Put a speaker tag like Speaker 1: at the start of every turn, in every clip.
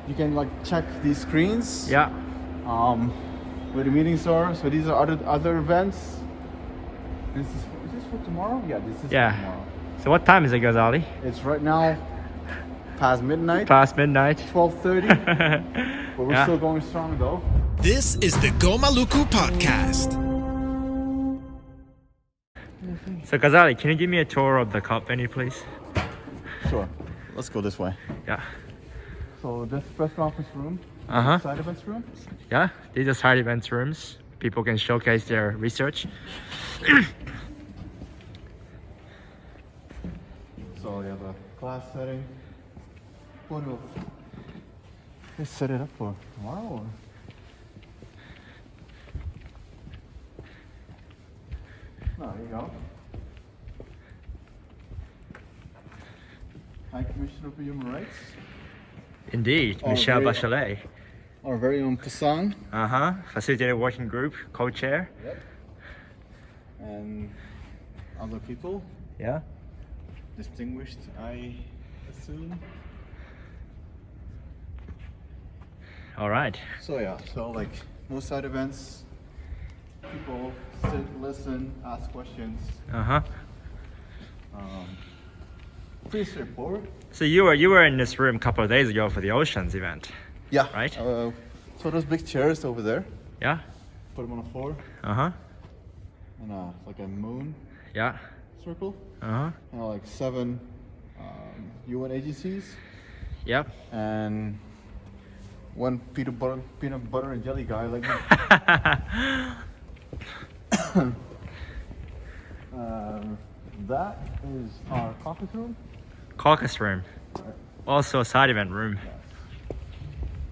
Speaker 1: you can like check these screens.
Speaker 2: Yeah.
Speaker 1: Where the meetings are. So these are other events. Is this for tomorrow? Yeah, this is for tomorrow.
Speaker 2: So what time is it, Ghazali?
Speaker 1: It's right now past midnight. 12:30. But we're still going strong though.
Speaker 3: This is the Go Maluku podcast.
Speaker 2: So Ghazali, can you give me a tour of the COP venue, please?
Speaker 1: Sure. Let's go this way.
Speaker 2: Yeah.
Speaker 1: So this press conference room.
Speaker 2: Uh-huh.
Speaker 1: Side events room.
Speaker 2: Yeah, these are side events rooms. People can showcase their research.
Speaker 1: So you have a class setting. What do you set it up for tomorrow? Or? No, there you go. High Commissioner for Human Rights.
Speaker 2: Indeed, Michelle Bachelet.
Speaker 1: Our very own Pasang.
Speaker 2: Uh-huh, facilitated working group, co-chair.
Speaker 1: Yep. And other people.
Speaker 2: Yeah.
Speaker 1: Distinguished, I assume.
Speaker 2: All right.
Speaker 1: So yeah, so like most side events, people sit, listen, ask questions.
Speaker 2: Uh-huh.
Speaker 1: Pretty straightforward.
Speaker 2: So you were in this room a couple of days ago for the Oceans event.
Speaker 1: Yeah.
Speaker 2: Right?
Speaker 1: So those big chairs over there.
Speaker 2: Yeah.
Speaker 1: Put them on the floor.
Speaker 2: Uh-huh.
Speaker 1: And like a moon
Speaker 2: Yeah.
Speaker 1: circle.
Speaker 2: Uh-huh.
Speaker 1: And like 7 UN agencies.
Speaker 2: Yep.
Speaker 1: And one peanut butter and jelly guy like me. That is our caucus room.
Speaker 2: Caucus room. Also a side event room.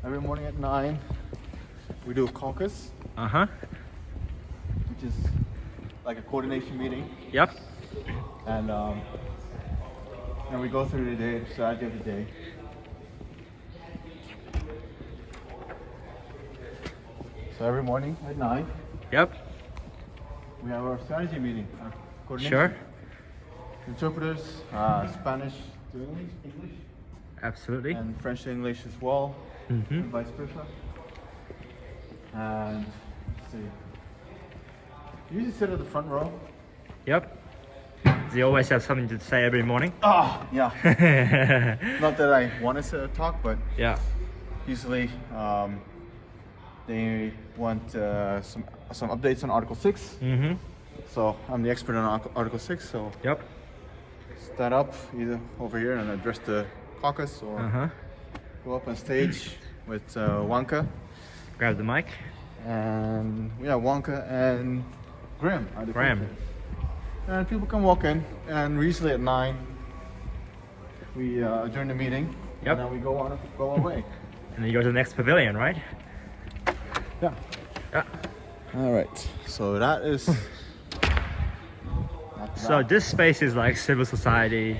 Speaker 1: Every morning at 9, we do a caucus,
Speaker 2: Uh-huh.
Speaker 1: which is like a coordination meeting,
Speaker 2: Yep.
Speaker 1: and we go through the day, the strategy of the day. So every morning at 9,
Speaker 2: Yep.
Speaker 1: we have our strategy meeting, our coordination.
Speaker 2: Sure.
Speaker 1: Interpreters, Spanish to English,
Speaker 2: Absolutely.
Speaker 1: and French to English as well,
Speaker 2: Mm-hmm.
Speaker 1: and vice versa. And let's see, you usually sit at the front row.
Speaker 2: Yep. They always have something to say every morning.
Speaker 1: Yeah. Not that I want to talk, but
Speaker 2: Yeah.
Speaker 1: usually they want some updates on Article 6.
Speaker 2: Mm-hmm.
Speaker 1: So I'm the expert on Article 6, so
Speaker 2: Yep.
Speaker 1: stand up either over here and address the caucus, or
Speaker 2: Uh-huh.
Speaker 1: go up on stage with Wonka.
Speaker 2: Grab the mic.
Speaker 1: And yeah, Wonka and Graham are the
Speaker 2: Graham.
Speaker 1: co-chairs. And people can walk in, and usually at 9 we adjourn the meeting.
Speaker 2: Yep.
Speaker 1: And then we go away.
Speaker 2: And then you go to the next pavilion, right?
Speaker 1: Yeah.
Speaker 2: Yeah.
Speaker 1: All right. So that is.
Speaker 2: So this space is like civil society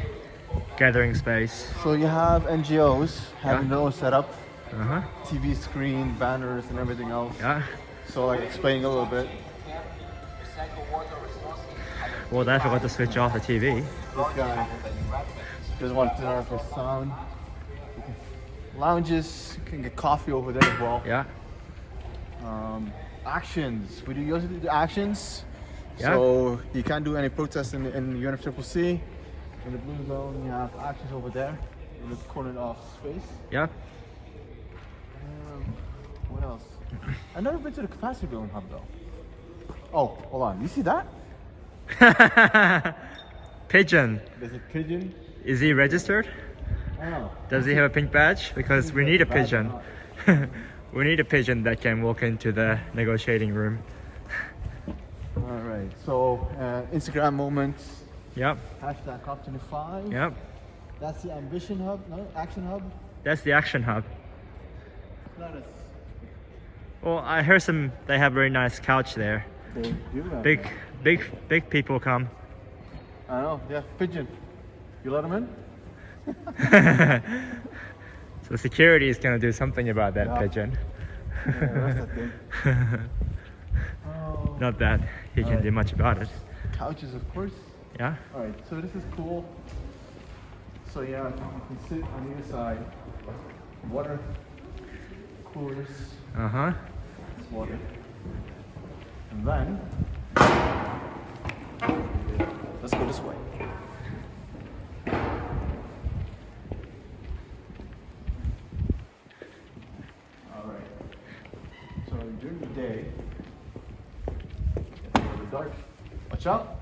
Speaker 2: gathering space.
Speaker 1: So you have NGOs having
Speaker 2: Yeah.
Speaker 1: their own setup,
Speaker 2: Uh-huh.
Speaker 1: TV screen, banners, and everything else.
Speaker 2: Yeah.
Speaker 1: So like explaining a little bit.
Speaker 2: Well, I forgot to switch off the TV.
Speaker 1: This guy doesn't want to turn off his sound. Lounges, you can get coffee over there as well.
Speaker 2: Yeah.
Speaker 1: Actions. We do usually do actions.
Speaker 2: Yeah.
Speaker 1: So you can't do any protests in UNFCCC. In the blue zone, you have actions over there in this cornered off space.
Speaker 2: Yeah.
Speaker 1: What else? I've never been to the capacity building hub though. Oh, hold on. You see that?
Speaker 2: Pigeon.
Speaker 1: There's a pigeon.
Speaker 2: Is he registered?
Speaker 1: Oh.
Speaker 2: Does he have a pink badge? Because we need a
Speaker 1: Badge or
Speaker 2: pigeon. We need a pigeon that can walk into the negotiating room.
Speaker 1: All right. So Instagram moments.
Speaker 2: Yep.
Speaker 1: Hashtag COP25.
Speaker 2: Yep.
Speaker 1: That's the ambition hub. No, action hub.
Speaker 2: That's the action hub.
Speaker 1: That is.
Speaker 2: Well, I heard they have very nice couch there.
Speaker 1: They do have
Speaker 2: Big,
Speaker 1: that.
Speaker 2: big people come.
Speaker 1: I know. Yeah, pigeon. You let them in?
Speaker 2: So security is gonna do something about that
Speaker 1: Yeah.
Speaker 2: pigeon.
Speaker 1: Yeah, that's that thing. Oh.
Speaker 2: Not that he can do much about it.
Speaker 1: Couches, of course.
Speaker 2: Yeah.
Speaker 1: All right. So this is cool. So yeah, you can sit on either side. Water course,
Speaker 2: Uh-huh.
Speaker 1: it's water. And then, let's go this way. Alright. So during the day, it's a little dark. Watch out.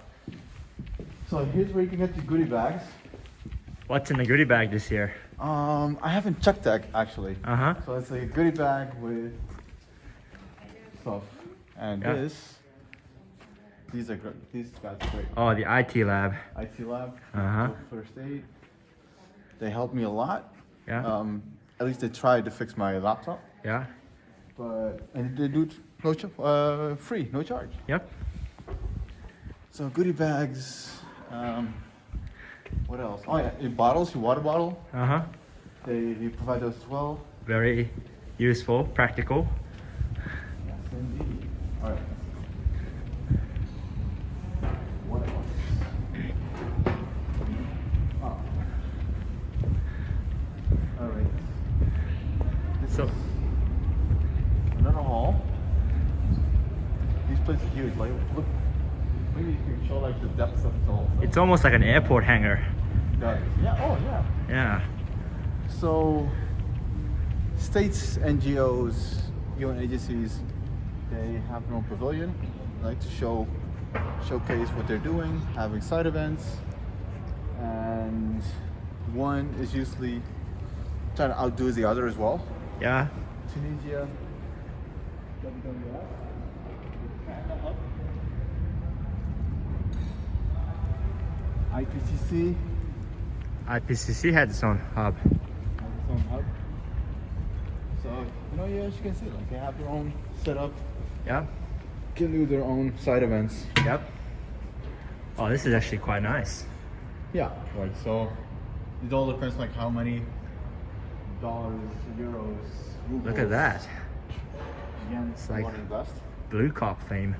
Speaker 1: So here's where you can get your goodie bags.
Speaker 2: What's in the goodie bag this year?
Speaker 1: I haven't checked that actually.
Speaker 2: Uh-huh.
Speaker 1: So it's like a goodie bag with stuff. And
Speaker 2: Yeah.
Speaker 1: these are great. These guys are great.
Speaker 2: Oh, the IT lab.
Speaker 1: IT lab,
Speaker 2: Uh-huh.
Speaker 1: first aid. They helped me a lot.
Speaker 2: Yeah.
Speaker 1: At least they tried to fix my laptop.
Speaker 2: Yeah.
Speaker 1: And they do it free, no charge.
Speaker 2: Yep.
Speaker 1: So goodie bags. What else? Oh yeah, your bottles, your water bottle.
Speaker 2: Uh-huh.
Speaker 1: They provide those as well.
Speaker 2: Very useful, practical.
Speaker 1: Yes, indeed. All right. What else? Oh. All right. This
Speaker 2: So-
Speaker 1: is another hall. These places are huge. Like, look. Maybe you can show like the depth of the hall.
Speaker 2: It's almost like an airport hangar.
Speaker 1: Yeah. Oh yeah.
Speaker 2: Yeah.
Speaker 1: So, states, NGOs, UN agencies, they have their own pavilion. They like to showcase what they're doing, having side events, and one is usually trying to outdo the other as well.
Speaker 2: Yeah.
Speaker 1: Tunisia, WWF, Canada Hub, IPCC,
Speaker 2: IPCC had its own hub.
Speaker 1: has its own hub. So, yeah, as you can see, like they have their own setup,
Speaker 2: Yep.
Speaker 1: can do their own side events.
Speaker 2: Yep. Oh, this is actually quite nice.
Speaker 1: Yeah, like so, it all depends like how many dollars, euros, rubles,
Speaker 2: Look at that.
Speaker 1: yen
Speaker 2: It's
Speaker 1: you
Speaker 2: like-
Speaker 1: want to invest.
Speaker 2: Blue cop theme.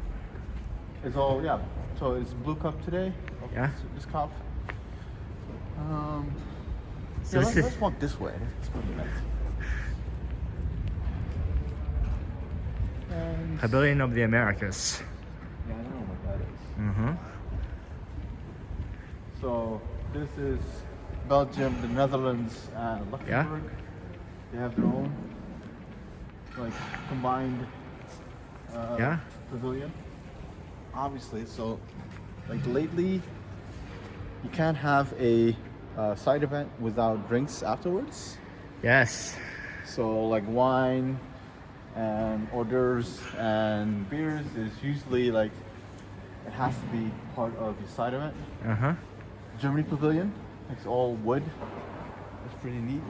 Speaker 1: It's all, yeah. So it's Blue Cup today.
Speaker 2: Yeah.
Speaker 1: This cup.
Speaker 2: So
Speaker 1: Yeah,
Speaker 2: this is-
Speaker 1: let's walk this way. It's gonna be nice. And
Speaker 2: Pavilion of the Americas.
Speaker 1: yeah, I don't know what that is.
Speaker 2: Mm-hmm.
Speaker 1: So this is Belgium, the Netherlands, and Luxembourg. They have their own like combined
Speaker 2: Yeah.
Speaker 1: pavilion. Obviously, so like lately, you can't have a side event without drinks afterwards.
Speaker 2: Yes.
Speaker 1: So like wine and hors d'oeuvres and beers is usually like it has to be part of your side event.
Speaker 2: Uh-huh.
Speaker 1: Germany pavilion, it's all wood. It's pretty neat.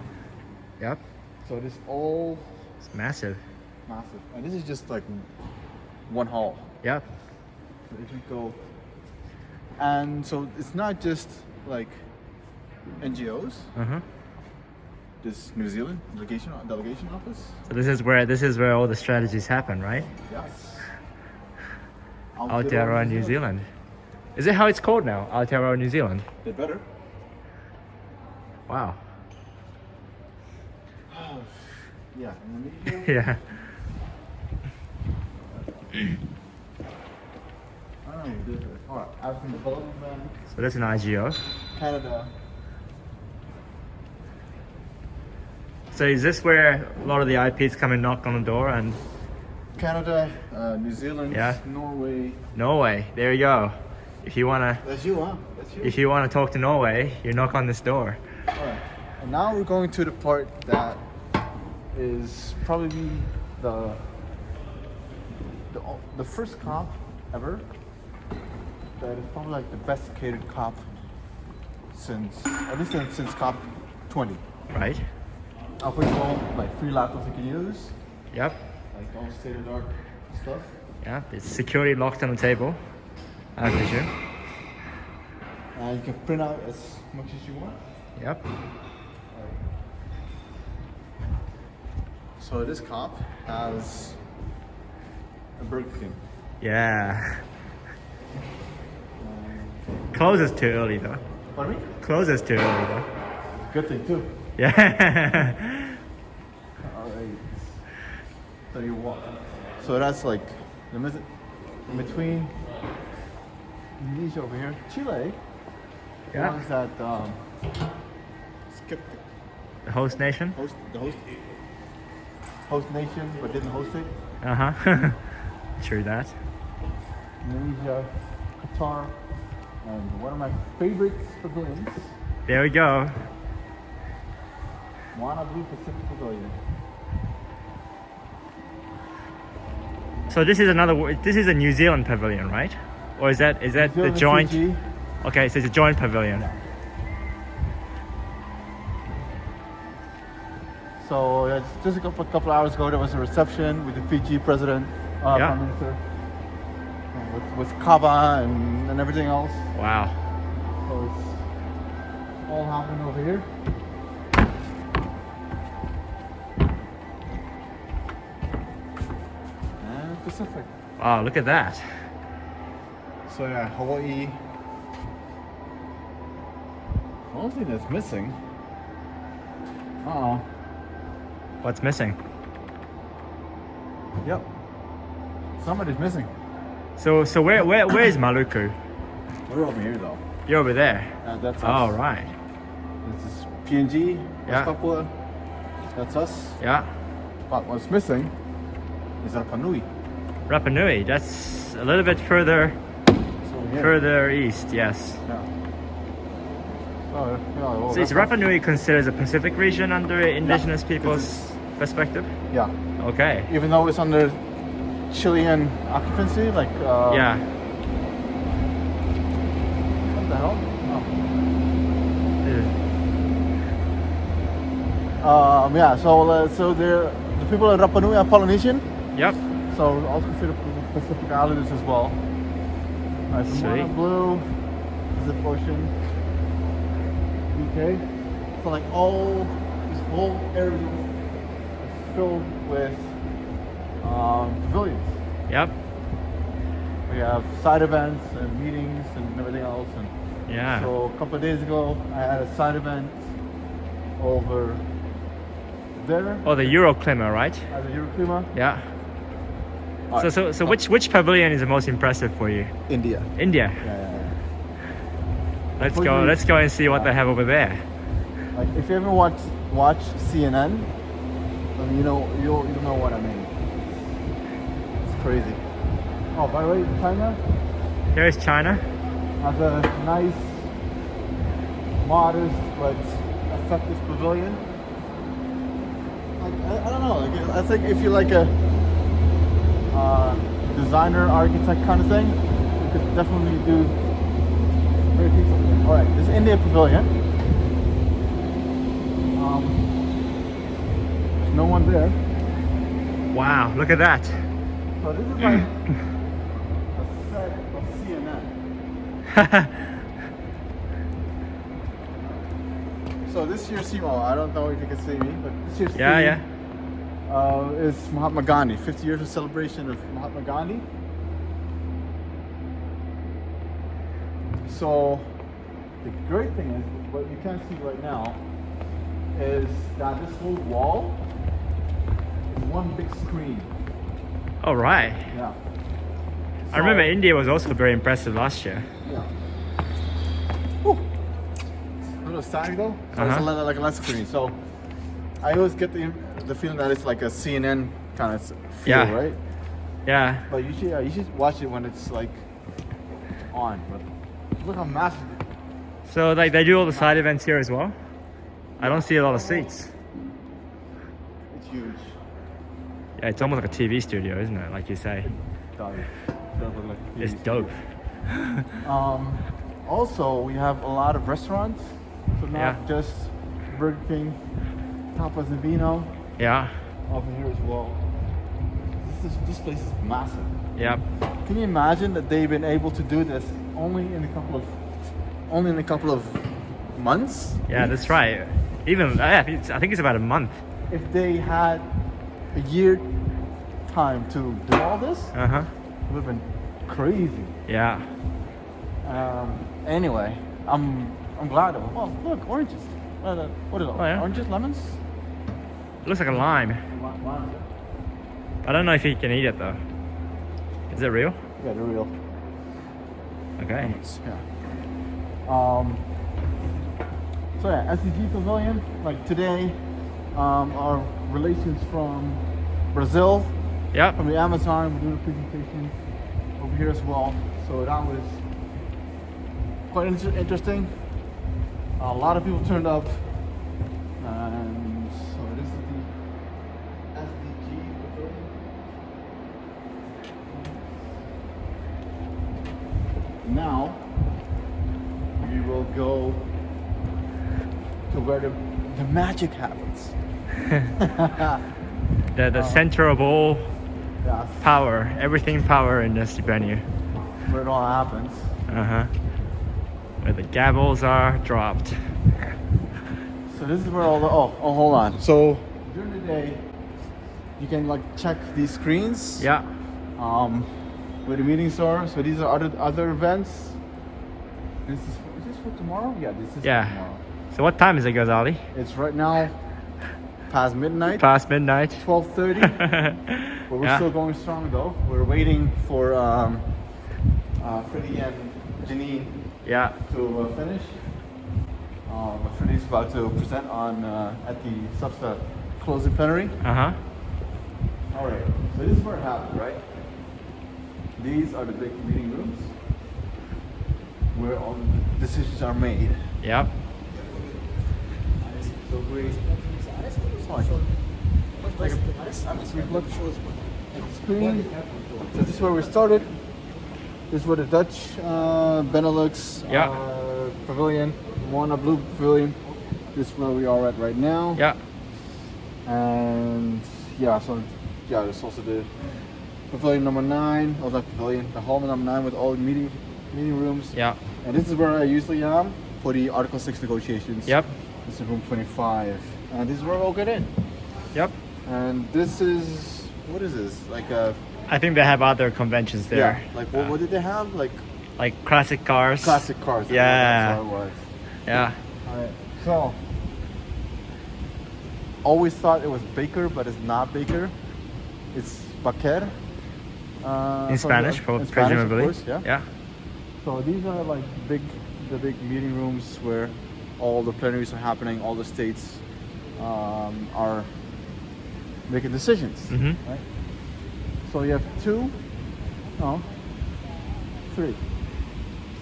Speaker 2: Yep.
Speaker 1: So it is all
Speaker 2: It's massive.
Speaker 1: massive, and this is just like one hall.
Speaker 2: Yep.
Speaker 1: So if you go, and so it's not just like NGOs.
Speaker 2: Uh-huh.
Speaker 1: This New Zealand delegation office.
Speaker 2: So this is where all the strategies happen, right?
Speaker 1: Yes.
Speaker 2: Aotearoa, New Zealand. Is it how it's called now? Aotearoa, New Zealand.
Speaker 1: They better.
Speaker 2: Wow.
Speaker 1: Yeah. Indonesia.
Speaker 2: Yeah.
Speaker 1: I don't know who this is. All right. African Development Bank,
Speaker 2: So that's an IGO.
Speaker 1: Canada.
Speaker 2: So is this where a lot of the IPs come and knock on the door and
Speaker 1: Canada, New Zealand,
Speaker 2: Yeah.
Speaker 1: Norway.
Speaker 2: Norway? There you go. If you wanna
Speaker 1: That's you, huh? That's you.
Speaker 2: if you wanna talk to Norway, you knock on this door.
Speaker 1: All right. And now we're going to the part that is probably the first COP ever. That is probably like the best catered COP since at least since COP 20.
Speaker 2: Right?
Speaker 1: First of all, like free laptops you can use,
Speaker 2: Yep.
Speaker 1: like all state of the art stuff.
Speaker 2: Yeah. It's security locked on the table, I presume.
Speaker 1: And you can print out as much as you want.
Speaker 2: Yep.
Speaker 1: So this COP has a Burger King.
Speaker 2: Yeah. Closes too early though.
Speaker 1: Pardon me?
Speaker 2: Closes too early though.
Speaker 1: Good thing too.
Speaker 2: Yeah.
Speaker 1: All right. So you walk. So that's like in between Indonesia over here, Chile.
Speaker 2: Yeah.
Speaker 1: Ones that skipped
Speaker 2: The host nation.
Speaker 1: the host nation, but didn't host it.
Speaker 2: True that.
Speaker 1: Indonesia, Qatar, and one of my favorite pavilions,
Speaker 2: There we go.
Speaker 1: Blue Pacific Pavilion.
Speaker 2: So this is a New Zealand pavilion, right? Or is that
Speaker 1: New
Speaker 2: the
Speaker 1: Zealand,
Speaker 2: joint?
Speaker 1: Fiji.
Speaker 2: Okay, so it's a joint pavilion.
Speaker 1: Yeah. So just a couple hours ago, there was a reception with the Fiji president, prime minister, with kava and everything else.
Speaker 2: Wow.
Speaker 1: So it's all happening over here. And Pacific.
Speaker 2: Wow, look at that.
Speaker 1: So yeah, Hawaii. The only thing that's missing.
Speaker 2: What's missing?
Speaker 1: Yep. Somebody's missing.
Speaker 2: So where is Maluku?
Speaker 1: We're over here though.
Speaker 2: You're over there.
Speaker 1: That's us.
Speaker 2: Oh, right.
Speaker 1: This is PNG, West
Speaker 2: Yeah.
Speaker 1: Papua. That's us.
Speaker 2: Yeah.
Speaker 1: But what's missing is Rapa Nui.
Speaker 2: Rapa Nui. That's a little bit further east. Yes.
Speaker 1: Yeah. Oh,
Speaker 2: So is Rapa Nui considered a Pacific region under Indigenous Peoples perspective?
Speaker 1: Yeah.
Speaker 2: Okay.
Speaker 1: Even though it's under Chilean occupancy, like.
Speaker 2: Yeah.
Speaker 1: What the hell? Yeah. So the people of Rapa Nui are Polynesian.
Speaker 2: Yep.
Speaker 1: So also considered Pacific Islanders as well. Nice.
Speaker 2: Sweet.
Speaker 1: Blue, Pacific Ocean. UK. So like this whole area is filled with pavilions.
Speaker 2: Yep.
Speaker 1: We have side events and meetings and everything else. And
Speaker 2: Yeah.
Speaker 1: so a couple of days ago, I had a side event over there
Speaker 2: Oh, the Euroclimber, right?
Speaker 1: at the Euroclima.
Speaker 2: Yeah.
Speaker 1: Alright.
Speaker 2: So which pavilion is the most impressive for you?
Speaker 1: India.
Speaker 2: India.
Speaker 1: Yeah.
Speaker 2: Let's go and see what they have over there.
Speaker 1: Like if you ever watch CNN, I mean, you'll know what I mean. It's crazy. Oh, by the way, China
Speaker 2: Here's China.
Speaker 1: has a nice, modest but effective pavilion. Like I don't know. Like I think if you're like a designer, architect kind of thing, you could definitely do very peaceful. All right, this India pavilion. There's no one there.
Speaker 2: Wow, look at that.
Speaker 1: So this is like a set of CNN. So this year's theme, I don't know if you can see me, but this year's theme is Mahatma Gandhi, 50 years of celebration of Mahatma Gandhi. So the great thing is, what you can't see right now, is that this whole wall is one big screen.
Speaker 2: All right.
Speaker 1: Yeah.
Speaker 2: I remember India was also very impressive last year.
Speaker 1: Yeah. Whew. A little static though. So it's like a less screen. So I always get the feeling that it's like a CNN kind of feel, right?
Speaker 2: Yeah.
Speaker 1: But you should watch it when it's like on. But look how massive.
Speaker 2: So like they do all the side events here as well. I don't see a lot of seats.
Speaker 1: It's huge.
Speaker 2: Yeah, it's almost like a TV studio, isn't it? Like you say. It's dope.
Speaker 1: Also, we have a lot of restaurants. So not just Burger King, Tapas and Vino.
Speaker 2: Yeah.
Speaker 1: Over here as well. This place is massive.
Speaker 2: Yep.
Speaker 1: Can you imagine that they've been able to do this only in a couple of months?
Speaker 2: Yeah, that's right. Even I think it's about a month.
Speaker 1: If they had a year time to do all this, it would have been crazy.
Speaker 2: Yeah.
Speaker 1: Anyway, I'm glad. Oh, look, oranges. What is it?
Speaker 2: Oh, yeah.
Speaker 1: Oranges, lemons?
Speaker 2: It looks like a lime.
Speaker 1: Lime.
Speaker 2: I don't know if you can eat it though. Is it real?
Speaker 1: Yeah, they're real.
Speaker 2: Okay.
Speaker 1: Yeah. So yeah, SDG Pavilion. Like today, our relations from Brazil,
Speaker 2: Yep.
Speaker 1: from the Amazon, we're doing a presentation over here as well. So that was quite interesting. A lot of people turned up, and so this is the SDG Pavilion. Now we will go to where the magic happens.
Speaker 2: The center of all
Speaker 1: Yeah,
Speaker 2: power, everything power in this venue.
Speaker 1: where it all happens.
Speaker 2: Where the gavels are dropped.
Speaker 1: So this is where all the hold on. So during the day, you can like check these screens.
Speaker 2: Yeah.
Speaker 1: Where the meetings are. So these are other events. Is this for tomorrow? Yeah, this is for tomorrow.
Speaker 2: So what time is it, Ghazali?
Speaker 1: It's right now past midnight.
Speaker 2: Past midnight.
Speaker 1: 12:30. But we're still going strong though. We're waiting for Freddie and Janene
Speaker 2: Yeah.
Speaker 1: to finish. Freddie's about to present on at the Substa closing plenary.
Speaker 2: Uh-huh.
Speaker 1: All right. So this is where it happens, right? These are the big meeting rooms where all the decisions are made.
Speaker 2: Yep.
Speaker 1: So we look at the screen. So this is where we started. This is where the Dutch Benelux pavilion, Moana Blue Pavilion. This is where we are at right now.
Speaker 2: Yeah.
Speaker 1: And yeah, so yeah, there's also the pavilion number 9. Oh, not pavilion, the hall number 9 with all the meeting rooms.
Speaker 2: Yeah.
Speaker 1: And this is where I usually am for the Article 6 negotiations.
Speaker 2: Yep.
Speaker 1: This is room 25. And this is where we'll get in.
Speaker 2: Yep.
Speaker 1: And this is, what is this? Like a...
Speaker 2: I think they have other conventions there.
Speaker 1: Yeah, like what did they have? Like
Speaker 2: classic cars.
Speaker 1: classic cars.
Speaker 2: Yeah.
Speaker 1: That's what it was.
Speaker 2: Yeah.
Speaker 1: Alright, so always thought it was Baker, but it's not Baker. It's Baker.
Speaker 2: In Spanish, presumably.
Speaker 1: Of course, yeah.
Speaker 2: Yeah.
Speaker 1: So these are like the big meeting rooms where all the plenaries are happening, all the states are making decisions.
Speaker 2: Mhm.
Speaker 1: Right? So you have 3.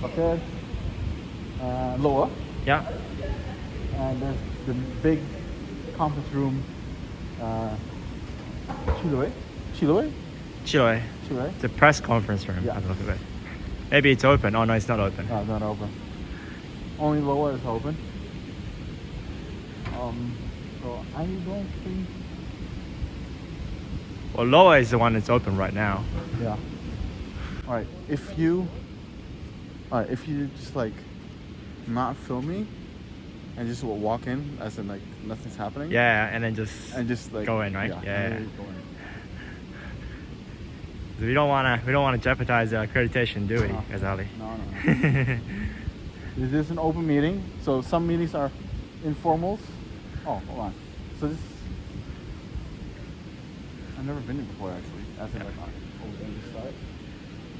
Speaker 1: Okay. Lower.
Speaker 2: Yeah.
Speaker 1: And there's the big conference room, Chiloé.
Speaker 2: Chiloé. It's a press conference room.
Speaker 1: Yeah.
Speaker 2: Have a look at it. Maybe it's open. Oh no, it's not open.
Speaker 1: No, not open. Only lower is open. So I don't think.
Speaker 2: Well, lower is the one that's open right now.
Speaker 1: Yeah. All right. If you just like not film me and just walk in as in like nothing's happening.
Speaker 2: Yeah, and then just
Speaker 1: like
Speaker 2: go in, right? Yeah.
Speaker 1: Go in.
Speaker 2: We don't wanna jeopardize the accreditation, do we,
Speaker 1: No.
Speaker 2: Ghazali?
Speaker 1: No. This is an open meeting, so some meetings are informals. Oh, hold on. So this, I've never been here before actually. As in like over in the start.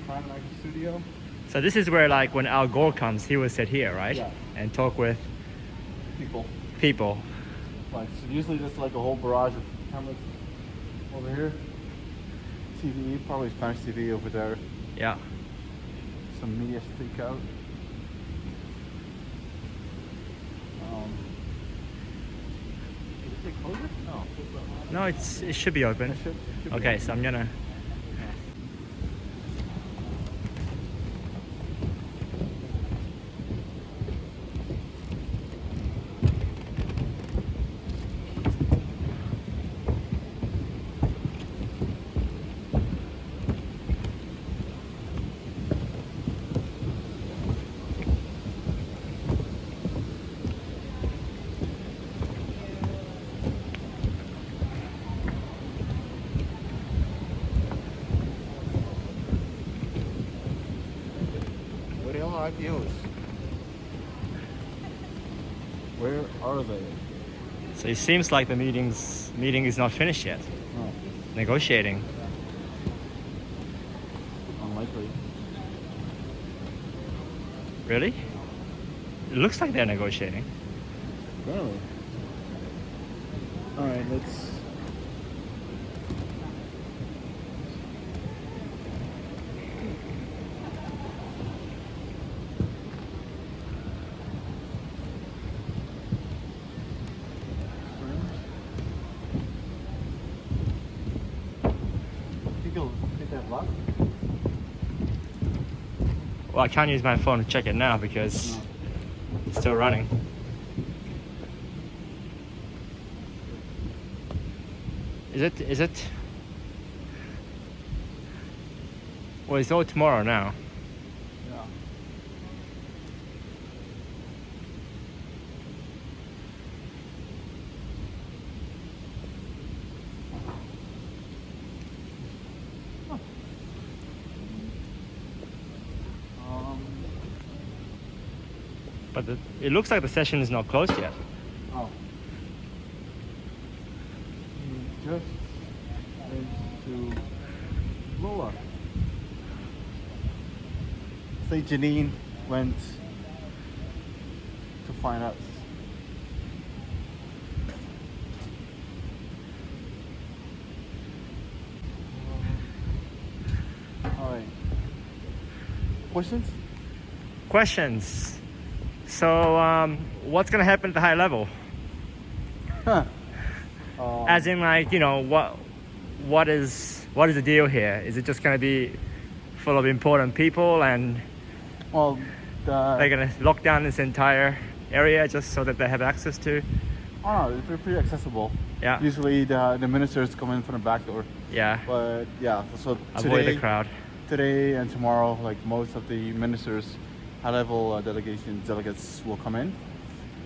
Speaker 1: Prime like studio.
Speaker 2: So this is where like when Al Gore comes, he will sit here, right?
Speaker 1: Yeah.
Speaker 2: And talk with people.
Speaker 1: Like so usually there's like a whole barrage of cameras over here. TV, probably Spanish TV over there.
Speaker 2: Yeah.
Speaker 1: Some media speak out. Is it closer? No.
Speaker 2: No, it should be open.
Speaker 1: It should be
Speaker 2: Okay,
Speaker 1: open.
Speaker 2: so I'm gonna.
Speaker 1: Where the hell are IPOs? Where are they?
Speaker 2: So it seems like the meeting is not finished yet.
Speaker 1: Oh.
Speaker 2: Negotiating.
Speaker 1: Unlikely.
Speaker 2: Really? It looks like they're negotiating.
Speaker 1: Really? All right, let's. Think they have luck?
Speaker 2: Well, I can't use my phone to check it now because it's still running. Is it? Well, it's all tomorrow now.
Speaker 1: Yeah.
Speaker 2: But it looks like the session is not closed yet.
Speaker 1: Oh. Just into Lola. Say Janene went to find out. All right. Questions?
Speaker 2: So, what's gonna happen at the high level?
Speaker 1: Huh.
Speaker 2: As in, like, you know, what is the deal here? Is it just gonna be full of important people and
Speaker 1: Well,
Speaker 2: they're gonna lock down this entire area just so that they have access to?
Speaker 1: oh no, they're pretty accessible.
Speaker 2: Yeah.
Speaker 1: Usually the ministers come in from the back door.
Speaker 2: Yeah.
Speaker 1: But yeah, so
Speaker 2: Avoid the crowd.
Speaker 1: Today and tomorrow, like most of the ministers, high-level delegates will come in,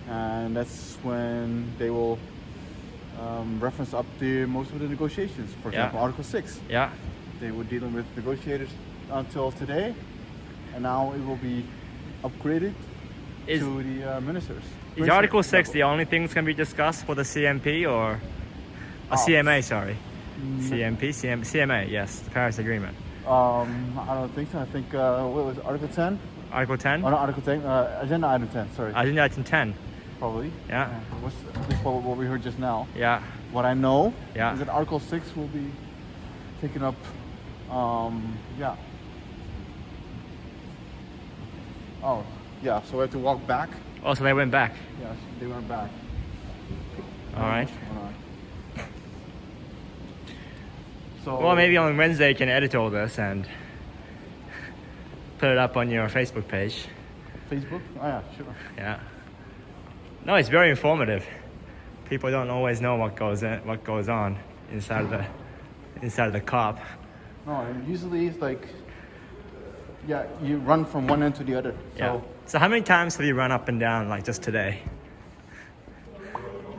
Speaker 1: and that's when they will reference up most of the negotiations. For example, Article 6.
Speaker 2: Yeah.
Speaker 1: They were dealing with negotiators until today, and now it will be upgraded to the ministers.
Speaker 2: Is Article 6 the only thing that's going to be discussed for the CMP or CMA? Sorry, CMA. Yes, the Paris Agreement.
Speaker 1: I don't think so. I think what was it, Article 10?
Speaker 2: Article 10?
Speaker 1: Oh, not Article 10. Agenda item 10. Sorry.
Speaker 2: Agenda item 10.
Speaker 1: Probably.
Speaker 2: Yeah.
Speaker 1: What's this? What we heard just now.
Speaker 2: Yeah.
Speaker 1: What I know
Speaker 2: Yeah.
Speaker 1: is that Article 6 will be taken up. Yeah. Oh, yeah. So we have to walk back.
Speaker 2: Oh, so they went back.
Speaker 1: Yes, they went back.
Speaker 2: All right.
Speaker 1: Hold on. So.
Speaker 2: Well, maybe on Wednesday you can edit all this and put it up on your Facebook page.
Speaker 1: Facebook? Oh yeah, sure.
Speaker 2: Yeah. No, it's very informative. People don't always know what goes on inside of the COP.
Speaker 1: No, and usually it's like, yeah, you run from one end to the other.
Speaker 2: Yeah. So how many times have you run up and down like just today?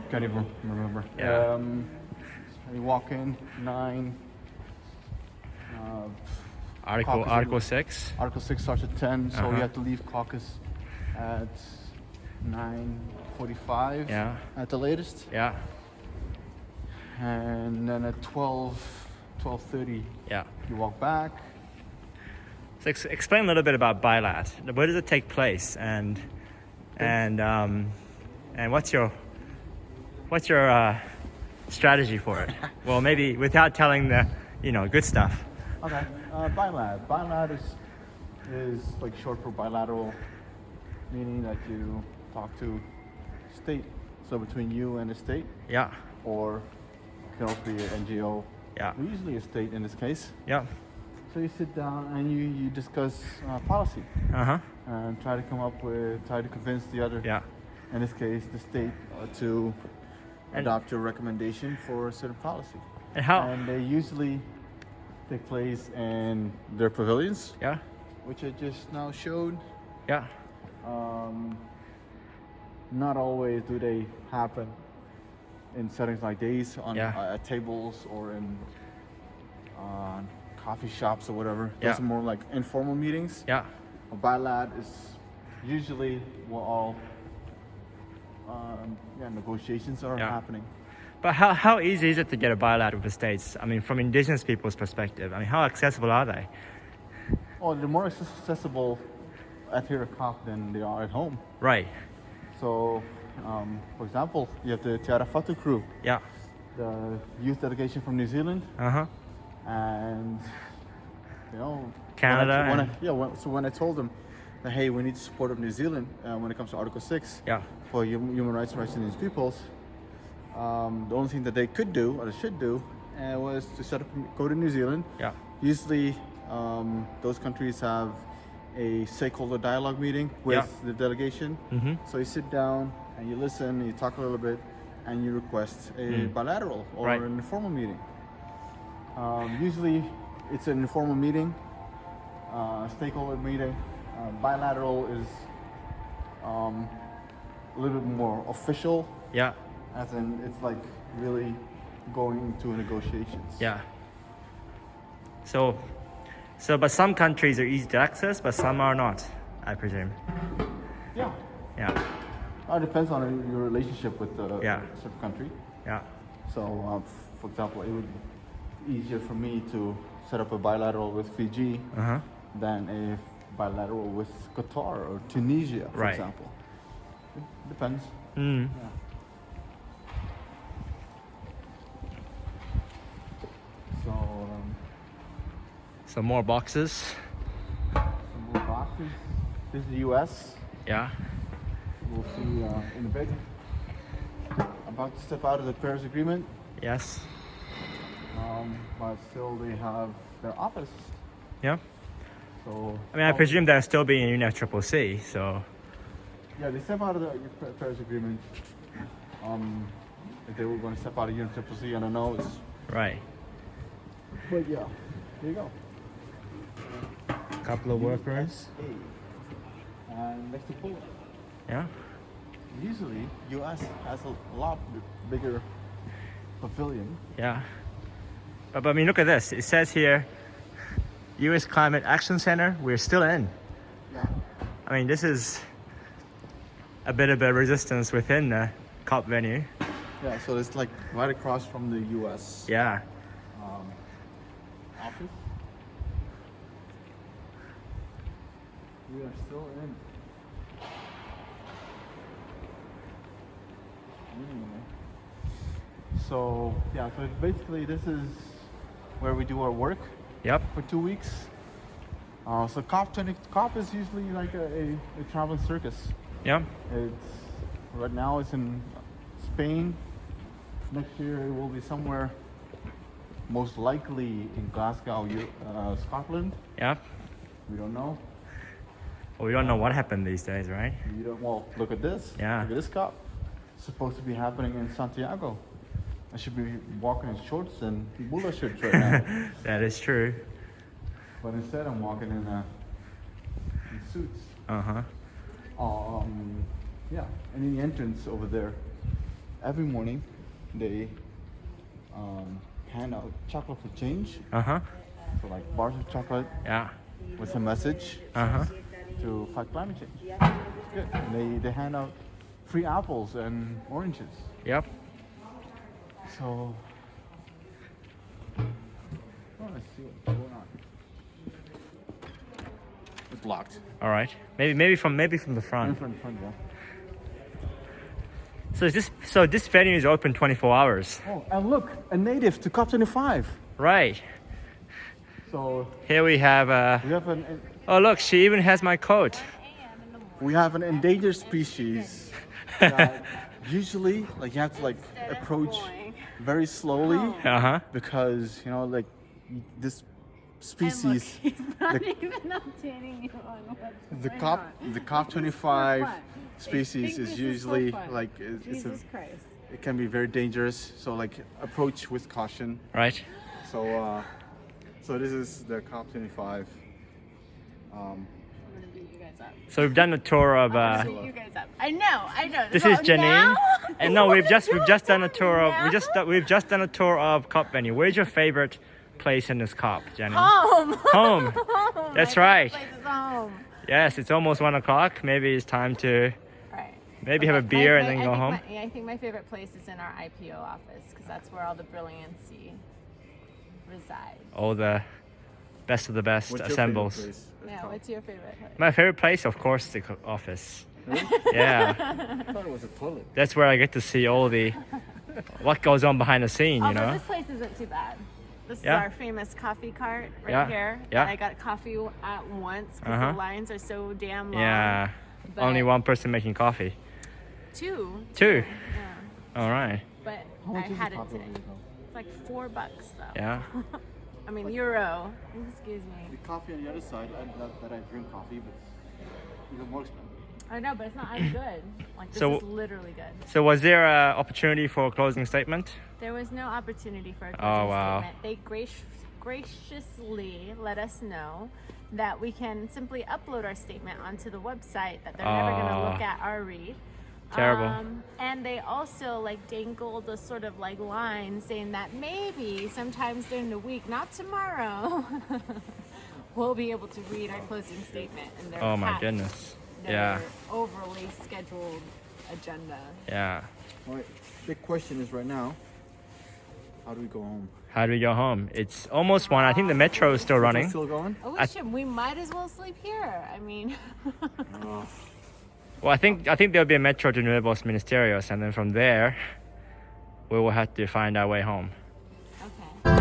Speaker 1: Can't even remember.
Speaker 2: Yeah.
Speaker 1: You walk in 9.
Speaker 2: Article 6.
Speaker 1: Article 6 starts at 10, so
Speaker 2: Uh-huh.
Speaker 1: you have to leave caucus at 9:45.
Speaker 2: Yeah.
Speaker 1: At the latest.
Speaker 2: Yeah.
Speaker 1: And then at 12:30,
Speaker 2: Yeah.
Speaker 1: you walk back.
Speaker 2: So explain a little bit about Bilat. Where does it take place, and what's your strategy for it? Well, maybe without telling the good stuff.
Speaker 1: Okay. Bilat. Bilat is like short for bilateral, meaning that you talk to state. So between you and the state,
Speaker 2: Yeah.
Speaker 1: or it can also be an NGO.
Speaker 2: Yeah.
Speaker 1: Usually a state in this case.
Speaker 2: Yeah.
Speaker 1: So you sit down and you discuss policy
Speaker 2: Uh-huh.
Speaker 1: and try to convince the other.
Speaker 2: Yeah.
Speaker 1: In this case, the state to
Speaker 2: And-
Speaker 1: adopt your recommendation for a certain policy.
Speaker 2: And how?
Speaker 1: And they usually take place in their pavilions,
Speaker 2: Yeah.
Speaker 1: which I just now showed.
Speaker 2: Yeah.
Speaker 1: Not always do they happen in settings like these on
Speaker 2: Yeah.
Speaker 1: at tables or in coffee shops or whatever.
Speaker 2: Yeah.
Speaker 1: Those are more like informal meetings.
Speaker 2: Yeah.
Speaker 1: A bilat is usually where all negotiations are
Speaker 2: Yeah.
Speaker 1: happening.
Speaker 2: But how easy is it to get a bilateral with the States? I mean, from indigenous people's perspective, I mean, how accessible are they?
Speaker 1: Oh, they're more accessible at here at COP than they are at home.
Speaker 2: Right.
Speaker 1: So, for example, you have the Te Arawhatu crew,
Speaker 2: Yeah.
Speaker 1: the youth delegation from New Zealand, and you know,
Speaker 2: Canada.
Speaker 1: So when I told them that hey, we need the support of New Zealand when it comes to Article 6
Speaker 2: Yeah.
Speaker 1: for human rights and Indigenous peoples, the only thing that they could do or they should do was to go to New Zealand.
Speaker 2: Yeah.
Speaker 1: Usually, those countries have a stakeholder dialogue meeting with the delegation. So you sit down and you listen, you talk a little bit, and you request a bilateral or an informal meeting. Usually, it's an informal meeting, stakeholder meeting. Bilateral is a little bit more official.
Speaker 2: Yeah.
Speaker 1: As in, it's like really going into negotiations.
Speaker 2: Yeah. So, but some countries are easy to access, but some are not, I presume.
Speaker 1: Yeah.
Speaker 2: Yeah.
Speaker 1: It depends on your relationship with the certain country.
Speaker 2: Yeah.
Speaker 1: So, for example, it would be easier for me to set up a bilateral with Fiji than a bilateral with Qatar or Tunisia, for example. It depends. Yeah. So,
Speaker 2: some more boxes.
Speaker 1: some more boxes. This is the U.S.
Speaker 2: Yeah.
Speaker 1: We'll see in a bit. About to step out of the Paris Agreement,
Speaker 2: Yes.
Speaker 1: but still they have their office.
Speaker 2: Yeah.
Speaker 1: So
Speaker 2: I mean, I presume they're still being in UNFCCC, so.
Speaker 1: yeah, they step out of the Paris Agreement. If they were going to step out of UNFCCC, I don't know.
Speaker 2: Right.
Speaker 1: But yeah, there you go.
Speaker 2: Couple of workers.
Speaker 1: And next to Poland.
Speaker 2: Yeah.
Speaker 1: Usually, U.S. has a lot bigger pavilion.
Speaker 2: Yeah. But I mean, look at this. It says here, U.S. Climate Action Center. We're still in.
Speaker 1: Yeah.
Speaker 2: I mean, this is a bit of a resistance within the COP venue.
Speaker 1: Yeah, so it's like right across from the U.S.
Speaker 2: Yeah.
Speaker 1: Office. We are still in. So yeah, so basically this is where we do our work
Speaker 2: Yep.
Speaker 1: for 2 weeks. So COP is usually like a traveling circus.
Speaker 2: Yeah.
Speaker 1: Right now it's in Spain. Next year it will be somewhere, most likely in Glasgow, Scotland.
Speaker 2: Yeah.
Speaker 1: We don't know.
Speaker 2: Well, we don't know what happened these days, right?
Speaker 1: Well, look at this.
Speaker 2: Yeah.
Speaker 1: Look at this COP. It's supposed to be happening in Santiago. I should be walking in shorts and bula shirts right now.
Speaker 2: That is true.
Speaker 1: But instead I'm walking in suits.
Speaker 2: Uh-huh.
Speaker 1: Yeah, and in the entrance over there, every morning they hand out chocolate for change.
Speaker 2: Uh-huh.
Speaker 1: So like bars of chocolate
Speaker 2: Yeah.
Speaker 1: with a message
Speaker 2: Uh-huh.
Speaker 1: to fight climate change. It's good. And they hand out free apples and oranges.
Speaker 2: Yep.
Speaker 1: So, let's see what's going on. It's locked.
Speaker 2: All right. Maybe from the
Speaker 1: In
Speaker 2: front.
Speaker 1: front, yeah.
Speaker 2: So this venue is open 24 hours.
Speaker 1: Oh, and look, a native to COP25.
Speaker 2: Right.
Speaker 1: So
Speaker 2: Here we have
Speaker 1: we have
Speaker 2: oh look, she even has my coat.
Speaker 1: an endangered species that usually like you have to like approach very slowly
Speaker 2: Uh-huh.
Speaker 1: because like this species.
Speaker 4: And look, he's not even updating you on what's
Speaker 1: The
Speaker 4: going on.
Speaker 1: the COP25
Speaker 4: fun.
Speaker 1: species
Speaker 4: They think
Speaker 1: is
Speaker 4: this
Speaker 1: usually
Speaker 4: so fun.
Speaker 1: like
Speaker 4: Jesus Christ.
Speaker 1: it can be very dangerous. So like approach with caution.
Speaker 2: Right.
Speaker 1: So this is the COP25.
Speaker 4: I'm gonna beat you guys up.
Speaker 2: So we've done a tour of
Speaker 4: I'm gonna beat you guys up. I know.
Speaker 2: this
Speaker 4: So
Speaker 2: is Janene.
Speaker 4: now-
Speaker 2: And no, we've just done a tour of
Speaker 4: Now?
Speaker 2: we've just done a tour of COP venue. Where's your favorite place in this COP, Janene?
Speaker 4: Home.
Speaker 2: Home.
Speaker 4: Home.
Speaker 2: That's
Speaker 4: My
Speaker 2: right.
Speaker 4: favorite place is home.
Speaker 2: Yes, it's almost 1 o'clock. Maybe it's time to
Speaker 4: Right.
Speaker 2: Maybe have a beer and then go home.
Speaker 4: I think my favorite place is in our IPO office because that's where all the brilliancy resides.
Speaker 2: All the best of the best
Speaker 1: What's your
Speaker 2: assembles.
Speaker 1: favorite place?
Speaker 4: Yeah, what's your favorite place?
Speaker 2: My favorite place, of course, the office. Yeah,
Speaker 1: I thought it was a toilet.
Speaker 2: that's where I get to see all the what goes on behind the scene.
Speaker 4: Oh,
Speaker 2: You
Speaker 4: but
Speaker 2: know.
Speaker 4: this place isn't too bad. This
Speaker 2: Yeah.
Speaker 4: is our famous coffee cart right
Speaker 2: Yeah,
Speaker 4: here.
Speaker 2: yeah.
Speaker 4: And I got coffee at once because
Speaker 2: Uh-huh.
Speaker 4: the lines are so damn long.
Speaker 2: Yeah.
Speaker 4: But
Speaker 2: Only one person making coffee.
Speaker 4: Two.
Speaker 2: Two.
Speaker 4: Yeah.
Speaker 2: All right.
Speaker 4: But
Speaker 1: How
Speaker 4: I
Speaker 1: much is
Speaker 4: had
Speaker 1: the
Speaker 4: it
Speaker 1: coffee
Speaker 4: today.
Speaker 1: over here?
Speaker 4: It's like $4 though.
Speaker 2: Yeah.
Speaker 4: I mean, euro. Excuse me.
Speaker 1: The coffee on the other side, that I drink coffee, but even more expensive.
Speaker 4: I know, but it's not as good. Like, this
Speaker 2: So-
Speaker 4: is literally good.
Speaker 2: So was there an opportunity for a closing statement?
Speaker 4: There was no opportunity for a closing
Speaker 2: Oh, wow.
Speaker 4: statement. They graciously let us know that we can simply upload our statement onto the website, that they're never going to look at our read.
Speaker 2: Terrible.
Speaker 4: And they also like dangled a sort of like line saying that maybe sometimes during the week, not tomorrow, we'll be able to read our closing statement. And their
Speaker 2: Oh my
Speaker 4: packed,
Speaker 2: goodness.
Speaker 4: their
Speaker 2: Yeah.
Speaker 4: overly scheduled agenda.
Speaker 2: Yeah.
Speaker 1: All right. Big question is right now, how do we go home?
Speaker 2: How do we go home? It's almost 1. I think the metro is still
Speaker 1: Is it
Speaker 2: running.
Speaker 1: still going?
Speaker 4: Oh, we might as well sleep here. I mean,
Speaker 1: Oh.
Speaker 2: Well, I think there'll be a metro to Nuevos Ministerios, and then from there, we will have to find our way home.
Speaker 4: okay.